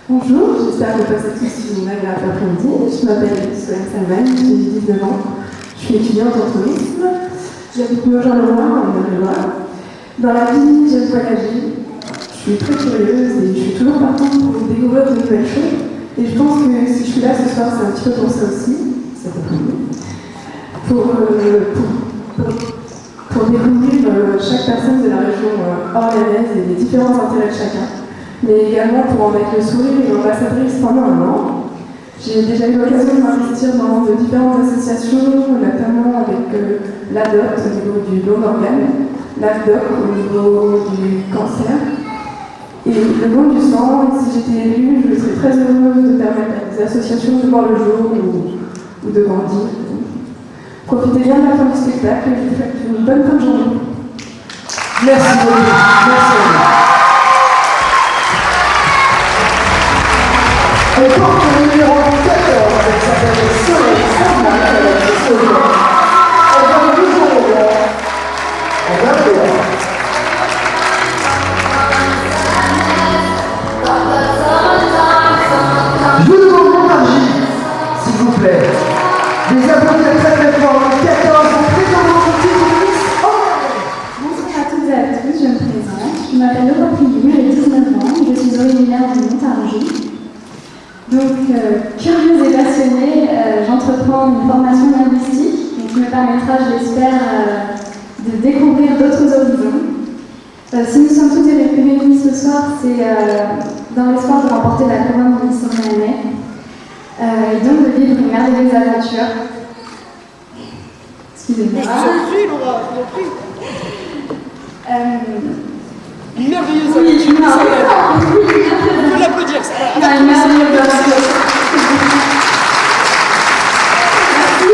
Bonjour, j'espère que vous passez tous une agréable après-midi. Je m'appelle Solène Salman, j'ai 19 ans. Je suis étudiante en tourisme. J'habite Nogent-le-Roi, en Eure-et-Loire. Dans la vie, j'aime voyager. Je suis très curieuse et je suis toujours partante pour découvrir de nouvelles choses. Et je pense que si je suis là ce soir, c'est un petit peu pour ça aussi, cet après-midi. Pour découvrir chaque personne de la région orléanaise et les différents intérêts de chacun, mais également pour en mettre le sourire et l'ambassadrice pendant un an. J'ai déjà eu l'occasion de m'investir dans de différentes associations, notamment avec l'ADOT au niveau du don d'organes, l'ADOC au niveau du cancer, et le don du sang. Et si j'étais élue, je serais très heureuse de permettre à des associations de voir le jour ou de grandir. Profitez bien de la fin du spectacle et je vous souhaite une bonne fin de journée. Merci beaucoup. Merci. On porte le numéro 14, elle s'appelle Solène Salman, elle a 19 ans. Elle va toujours au bord. Elle va au bord. Je vous demande l'énergie, s'il vous plaît. Des applaudissements très très forts. 14, présentons ce titre de Miss Orléans. Bonsoir à toutes et à tous, je me présente. Je m'appelle Laura Pillou, j'ai 19 ans, je suis originaire de Montargis. Donc, curieuse et passionnée, j'entreprends une formation linguistique qui me permettra, je l'espère, de découvrir d'autres horizons. Si nous sommes toutes et les plus réunies ce soir, c'est dans l'espoir de remporter la couronne de Miss Orléanais et donc de vivre une merveilleuse aventure. Excusez-moi. Laura, je t'en prie. Une merveilleuse Oui, on peut l'applaudir, ça va. Une merveilleuse aventure. Merci.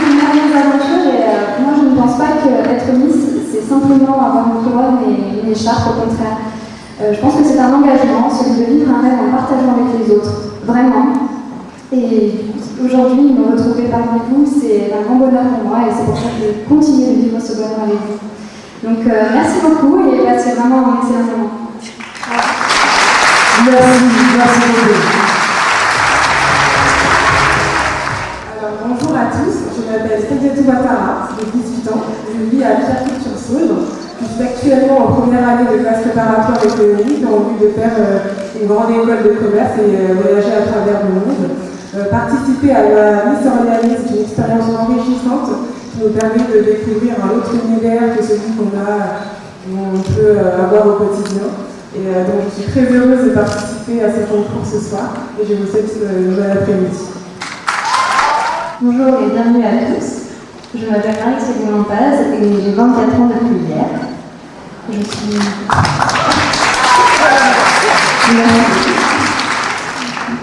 Une merveilleuse aventure et moi je ne pense pas qu'être Miss, c'est simplement avoir une couronne et une écharpe, au contraire. Je pense que c'est un engagement, celui de vivre un rêve en partageant avec les autres, vraiment. Et aujourd'hui, me retrouver parmi vous, c'est un grand bonheur pour moi et c'est pour ça que je continue de vivre ce bonheur avec vous. Donc merci beaucoup et passez vraiment un excellent moment. Merci beaucoup. Alors, bonjour à tous, je m'appelle Kadiatou Ouattara, j'ai 18 ans, je vis à Pierrefitte-sur-Saône. Je suis actuellement en première année de classe préparatoire économique en vue de faire une grande école de commerce et voyager à travers le monde. Participer à la Miss Orléanaise est une expérience enrichissante qui nous permet de découvrir un autre univers que celui qu'on peut avoir au quotidien. Et donc je suis très heureuse de participer à ce concours ce soir et je vous souhaite une bonne après-midi. Bonjour et bienvenue à tous. Je m'appelle Marie-Céline Montaz et j'ai 24 ans depuis hier.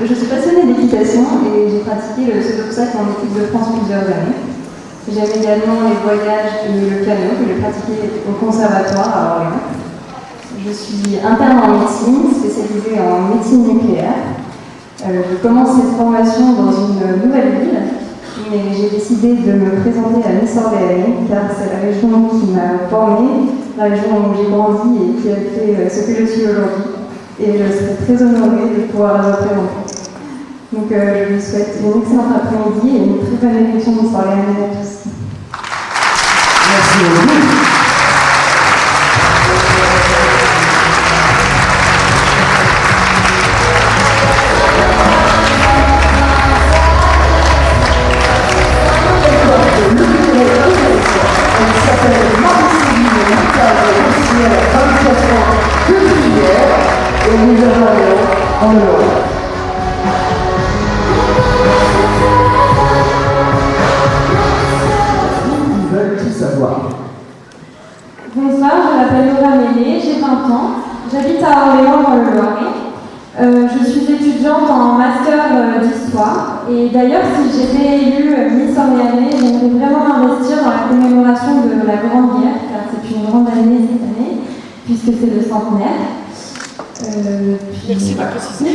Je suis passionnée d'équitation et j'ai pratiqué le saut d'obstacle en équipe de France plusieurs années. J'aime également les voyages et le piano que j'ai pratiqué au conservatoire à Orléans. Je suis interne en médecine, spécialisée en médecine nucléaire. Je commence cette formation dans une nouvelle ville, mais j'ai décidé de me présenter à Miss Orléanais car c'est la région qui m'a formée, la région où j'ai grandi et qui a fait ce que je suis aujourd'hui. Et je serai très honorée de pouvoir la représenter. Donc je vous souhaite une excellente après-midi et une très bonne élection Miss Orléanais à tous. Merci beaucoup. Elle s'appelle Marie-Céline Montaz, elle a 24 ans depuis hier et nous avons en Europe. Ils veulent tout savoir. Bonsoir, je m'appelle Laura Meillet, j'ai 20 ans, j'habite à Orléans dans le Loiret. Je suis étudiante en master d'histoire et d'ailleurs si j'étais élue Miss Orléanais, j'aimerais vraiment investir dans la commémoration de la Grande Guerre car c'est une grande année cette année puisque c'est le centenaire. Merci de la précision.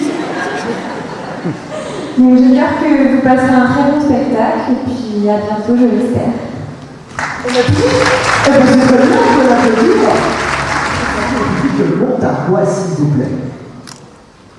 Donc j'espère que vous passerez un très bon spectacle et puis à bientôt je l'espère. On a tout dit. Eh bien, c'est très bien, on peut l'applaudir. Le public de Montargis, s'il vous plaît.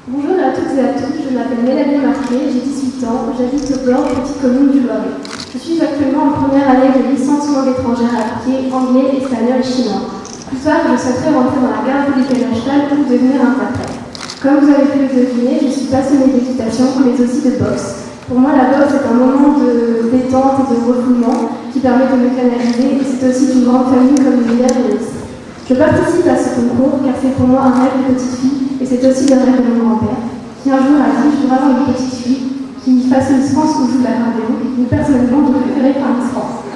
Bonjour à toutes et à tous, je m'appelle Mélanie Marquet, j'ai 18 ans, j'habite au Blanc, petite commune du Loiret. Je suis actuellement en première année de licence langue étrangère appliquée, anglais, espagnol et chinois. Plus tard, je souhaiterais rentrer dans la garde républicaine nationale ou devenir interprète. Comme vous avez pu le deviner, je suis passionnée d'équitation, mais aussi de boxe. Pour moi, la boxe est un moment de détente et de refoulement qui permet de me canaliser, et c'est aussi une grande famille comme une mère et aussi. Je participe à ce concours car c'est pour moi un rêve de petite fille et c'est aussi le rêve de mon grand-père qui un jour a dit je voudrais avoir une petite fille qui fasse Miss France ou joue l'accordéon et personnellement je préférais faire Miss France.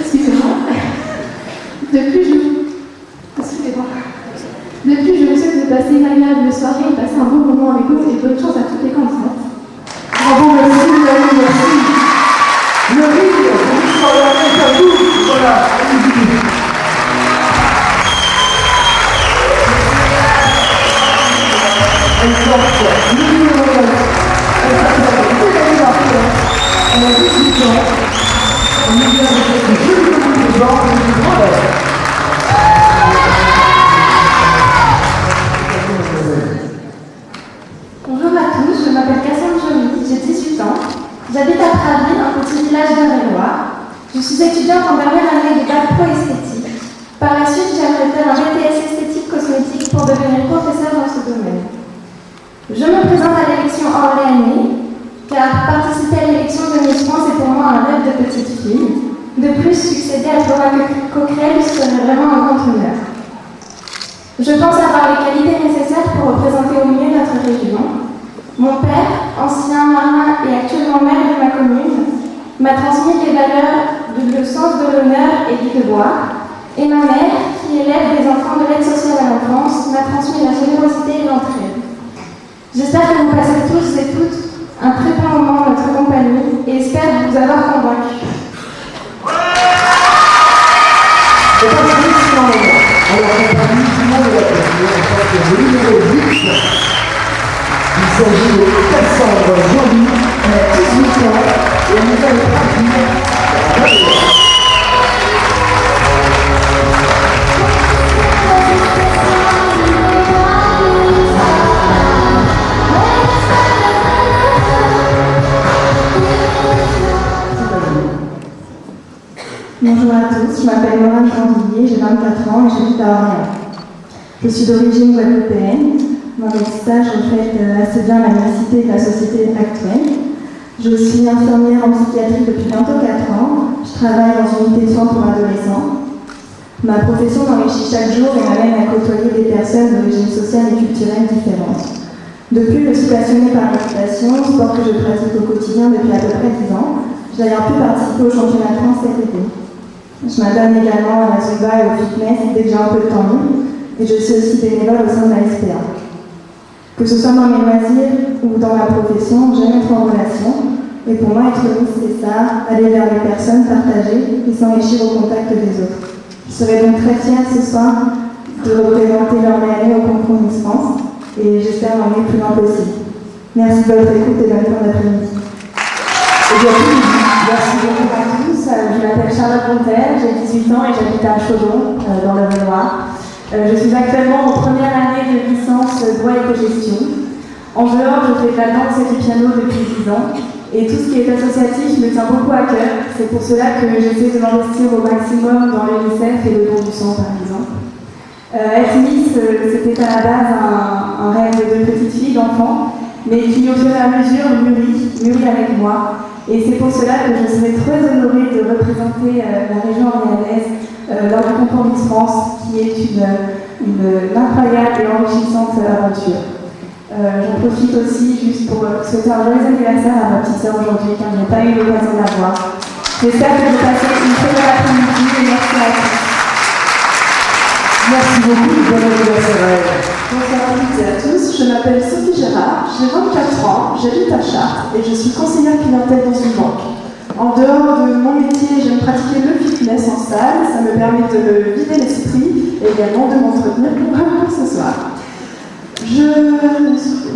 Excusez-moi. Depuis je vous souhaite de passer une agréable soirée et passer un bon moment avec vous et bonne chance à toutes les candidates. Bravo, merci, merci. Le rire, voilà. Elle porte numéro 9. Elle s'appelle elle a 18 ans. On est bien avec les jeunes de gens et du grand. Bonjour à tous, je m'appelle Cassandre Joly, j'ai 18 ans. J'habite à Praville, un petit village de Réloir. Je suis étudiante en dernière année de bac pro esthétique. Par la suite, j'aimerais faire un BTS esthétique cosmétique pour devenir professeur dans ce domaine. Je me présente à l'élection orléanais, car participer à l'élection de Miss France est pour moi un rêve de petite fille. De plus, succéder à Flora Coquerel serait vraiment un grand honneur. Je pense avoir les qualités nécessaires pour représenter au mieux notre région. Mon père, ancien marin et actuellement maire de ma commune, m'a transmis les valeurs le sens de l'honneur et du devoir. Et ma mère, qui élève des enfants de l'aide sociale à l'enfance, m'a transmis la générosité et l'entraide. J'espère que vous passez tous et toutes un très bon moment en notre compagnie et espère vous avoir convaincu. C'est un excellent moment. Alors, compagnie, tout le monde est là. On passe au numéro 8. Il s'agit de Cassandre Joly, elle a 18 ans et elle nous a été Bonjour à tous, je m'appelle Morane Candillier, j'ai 24 ans et j'habite à Orléans. Je suis d'origine guadeloupéenne. Mon stage reflète assez bien la diversité de la société actuelle. Je suis infirmière en psychiatrie depuis bientôt 4 ans. Je travaille dans une unité de soins pour adolescents. Ma profession m'enrichit chaque jour et m'amène à côtoyer des personnes d'origine sociale et culturelle différentes. Depuis, je suis passionnée par l'équitation, sport que je pratique au quotidien depuis à peu près 10 ans. J'ai d'ailleurs pu participer au championnat de France cet été. Je m'adonne également à la Zumba et au fitness dès que j'ai un peu de temps libre, et je suis aussi bénévole au sein de la SPA. Que ce soit dans mes loisirs ou dans ma profession, j'aime être en relation, et pour moi, être Miss, c'est ça, aller vers les personnes, partager et s'enrichir au contact des autres. Je serai donc très fière ce soir de représenter l'Orléanais au concours Miss France, et j'espère l'emmener le plus loin possible. Merci de votre écoute et bonne fin d'après-midi. Et bien, merci beaucoup à tous. Je m'appelle Charlotte Bonter, j'ai 18 ans et j'habite à Chaudon, dans le Réloir. Je suis actuellement en première année de licence droit et gestion. En dehors, je fais de la danse et du piano depuis 10 ans. Et tout ce qui est associatif me tient beaucoup à cœur. C'est pour cela que j'essaie de m'investir au maximum dans l'UNICEF et le don du sang, par exemple. Être Miss, c'était à la base un rêve de petite fille, d'enfant, mais qui au fur et à mesure mûrit avec moi. Et c'est pour cela que je serai très honorée de représenter la région orléanaise lors du concours Miss France, qui est une incroyable et enrichissante aventure. J'en profite aussi juste pour souhaiter un joyeux anniversaire à ma petite sœur aujourd'hui, car je n'ai pas eu l'occasion de la voir. J'espère que vous passez une très belle après-midi et merci à tous. Merci beaucoup, bon anniversaire à elle. Bonsoir à toutes et à tous, je m'appelle Sophie Gérard, j'ai 24 ans, j'habite à Chartres et je suis conseillère clientèle dans une banque. En dehors de mon métier, j'aime pratiquer le fitness en salle, ça me permet de me vider l'esprit et également de m'entretenir pour ce soir. Je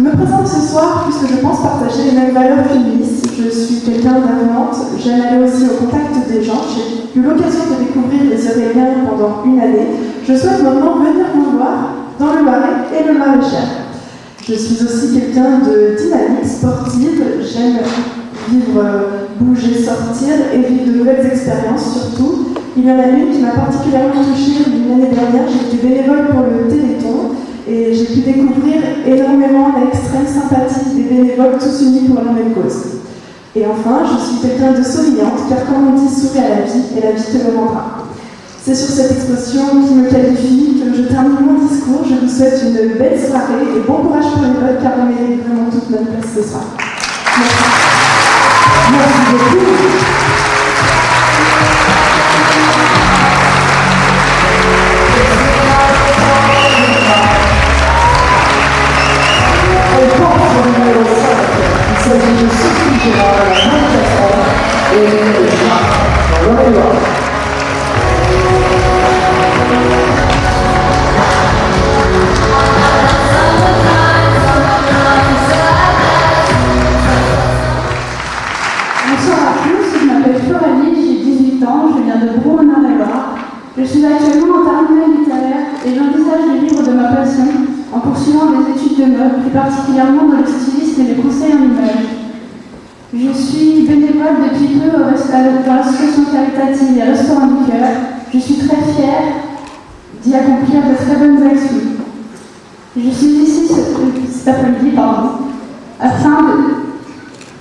me présente ce soir puisque je pense partager les mêmes valeurs qu'une Miss. Je suis quelqu'un d'avenante, j'aime aller aussi au contact des gens. J'ai eu l'occasion de découvrir les Euréliens pendant une année. Je souhaite maintenant venir vous voir dans le Marais et le Maraîcher. Je suis aussi quelqu'un de dynamique, sportive. J'aime vivre, bouger, sortir et vivre de nouvelles expériences surtout. Il y en a une qui m'a particulièrement touchée l'année dernière. J'étais bénévole pour le Téléthon et j'ai pu découvrir énormément l'extrême sympathie des bénévoles tous unis pour la même cause. Et enfin, je suis quelqu'un de souriante, car comme on dit, souris à la vie et la vie te le rendra. C'est sur cette expression qui me qualifie que je termine mon discours. Je vous souhaite une belle soirée et bon courage pour les votes, car vous méritez vraiment toute notre place ce soir. Merci. Merci beaucoup. Elle porte le numéro 5. Il s'agit de Sophie Gérard, 24 ans, et le numéro 4 dans l'Eure-et-Loire. Bonsoir à tous, je m'appelle Floralie, j'ai 18 ans, je viens de Brou en Eure-et-Loire. Je suis actuellement en terminale littéraire et j'envisage de vivre de ma passion en poursuivant des études de mode, plus particulièrement dans le stylisme et le conseil en images. Je suis bénévole depuis peu dans l'association caritative Les Restaurants du Cœur. Je suis très fière d'y accomplir de très bonnes actions. Je suis ici cet après-midi,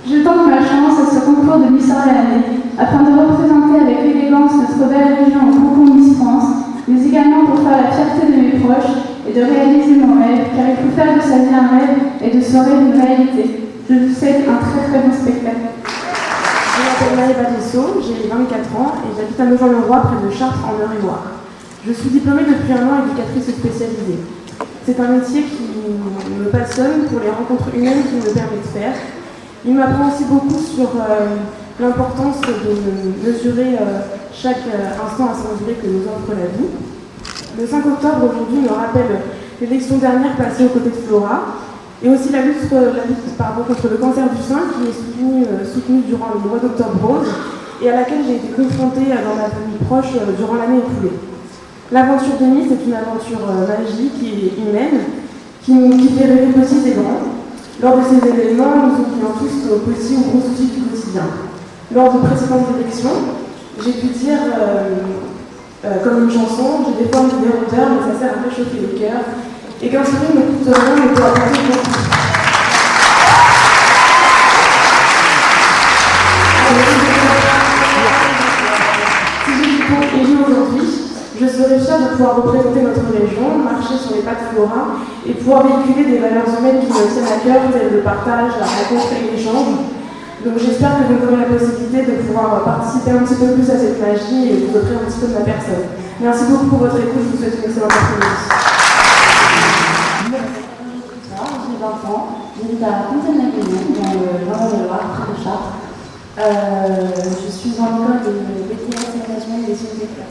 je tente ma chance à ce concours de Miss Orléanais afin de représenter avec élégance notre belle région au concours Miss France, mais également pour faire la fierté de mes proches et de réaliser mon rêve, car il faut faire de sa vie un rêve et de ce rêve une réalité. Je vous souhaite un très très bon spectacle. Je m'appelle Maëva Dessau, j'ai 24 ans et j'habite à Nogent-le-Roi près de Chartres en Eure-et-Loire. Je suis diplômée depuis un an éducatrice spécialisée. C'est un métier qui me passionne pour les rencontres humaines qu'il me permet de faire. Il m'apprend aussi beaucoup sur l'importance de mesurer chaque instant à se mesurer que nous offre la vie. Le 5 octobre aujourd'hui me rappelle l'élection dernière passée aux côtés de Flora et aussi la lutte contre le cancer du sein qui est soutenue durant le mois d'octobre rose et à laquelle j'ai été confrontée dans ma famille proche durant l'année écoulée. L'aventure de Miss est une aventure magique et humaine qui fait rêver petits et grands. Lors de ces événements, nous oublions tous nos petits ou gros soucis du quotidien. Lors de précédentes élections, j'ai pu dire, comme une chanson, j'ai des formes d'idées hauteurs, mais ça sert à réchauffer le cœur, et qu'un sourire ne coûte rien, mais peut apporter beaucoup. Si j'ai du bon élu aujourd'hui, je serais fière de pouvoir représenter notre région, marcher sur les pas de Flora et pouvoir véhiculer des valeurs humaines qui me tiennent à cœur, telles le partage, la rencontre et l'échange. Donc j'espère que vous aurez la possibilité de pouvoir participer un petit peu plus à cette magie et vous offrir un petit peu de ma personne. Merci beaucoup pour votre écoute, je vous souhaite une excellente après-midi. J'ai 20 ans, j'habite à Fontaine-la-Guillon, dans le Nord-et-Loire, près de Chartres. Je suis en école de BTS Management des sciences économiques.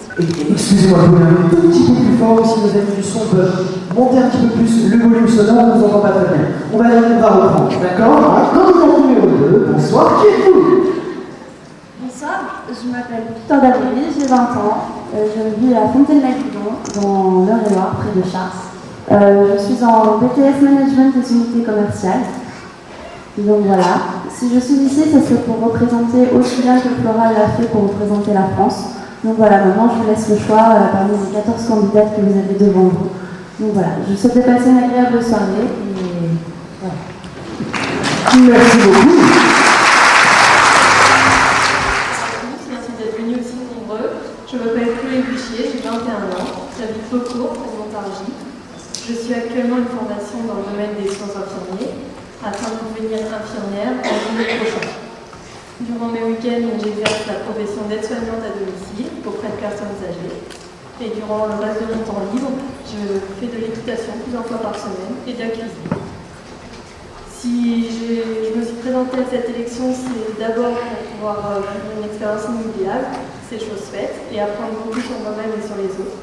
Excusez-moi, vous pouvez un tout petit peu plus fort si nos amis du son peuvent monter un petit peu plus le volume sonore, on ne vous entend pas très bien. On va reprendre, d'accord? Candidat numéro 2, bonsoir, qui êtes-vous? Bonsoir, je m'appelle Victor Dabry, j'ai 20 ans, je vis à Fontaine-la-Guillon, dans l'Eure-et-Loire, près de Chartres. Je suis en BTS Management des unités commerciales. Donc voilà, si je suis ici, ce serait pour représenter aussi bien que Flora l'a fait pour représenter la France. Donc voilà, maintenant je vous laisse le choix parmi les 14 candidates que vous avez devant vous. Donc voilà, je vous souhaite de passer une agréable soirée et voilà. Merci beaucoup. Merci d'être venus aussi nombreux. Je m'appelle Chloé Buchier, j'ai 21 ans, j'habite Beaucourt, à Montargis. Je suis actuellement en formation dans le domaine des soins infirmiers afin de devenir infirmière en juillet prochain. Durant mes week-ends, j'exerce la profession d'aide-soignante à domicile auprès de personnes âgées. Et durant le reste de mon temps libre, je fais de l'équitation plusieurs fois par semaine et de la cuisine. Si je me suis présentée à cette élection, c'est d'abord pour pouvoir vivre une expérience inoubliable, c'est chose faite, et apprendre beaucoup sur moi-même et sur les autres.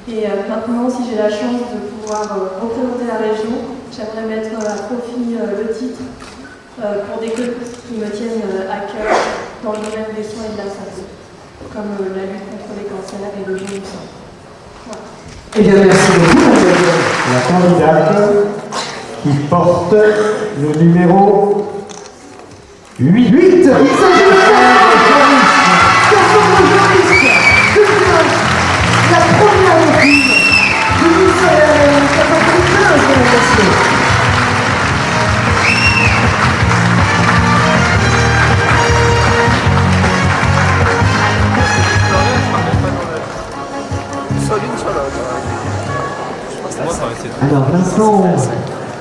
Et maintenant, si j'ai la chance de pouvoir représenter la région, j'aimerais mettre à profit le titre pour des causes qui me tiennent à cœur dans le domaine des soins et de la santé, comme la lutte contre les cancers et le don du sang. Voilà. Eh bien, merci beaucoup. La candidate qui porte le numéro 8. Il s'agit de Cassandre Joris, la première équipe de Miss Soleil 95, mesdames et messieurs. Alors, l'instant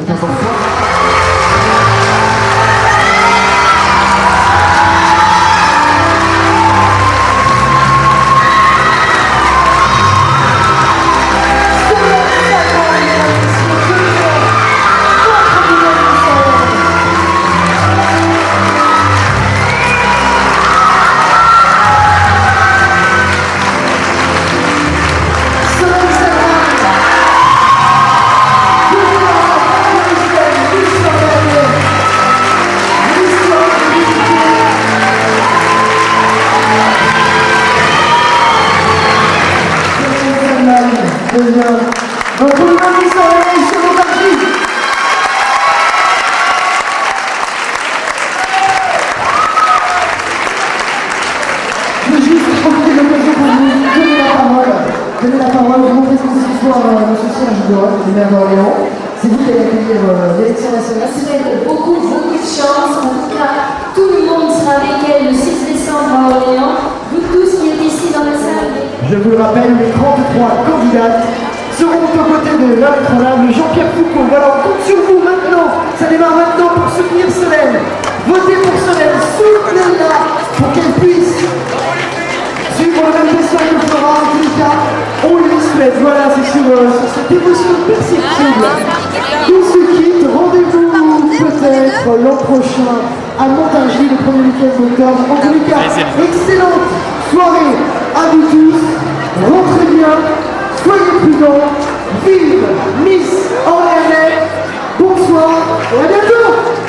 est important. C'est vous qui allez accueillir l'élection nationale. Je souhaite beaucoup de chance. En tout cas, tout le monde sera avec elle le 6 décembre à Orléans. Vous tous qui êtes ici dans la salle. Je vous le rappelle, les 33 candidates seront aux côtés de l'incontournable Jean-Pierre Foucault. Voilà, on compte sur vous maintenant. Ça démarre maintenant pour soutenir Solène. Votez pour Solène, soutenez-la pour qu'elle puisse suivre le même destin que fera. En tout cas, on lui souhaite. Voilà, c'est sur cette émotion perceptible. Tout se quitte, rendez-vous peut-être l'an prochain à Montargis, le premier week-end d'octobre. En tous les cas, excellente soirée à vous tous. Rentrez bien, soyez prudents. Vive Miss Orléanais. Bonsoir et à bientôt.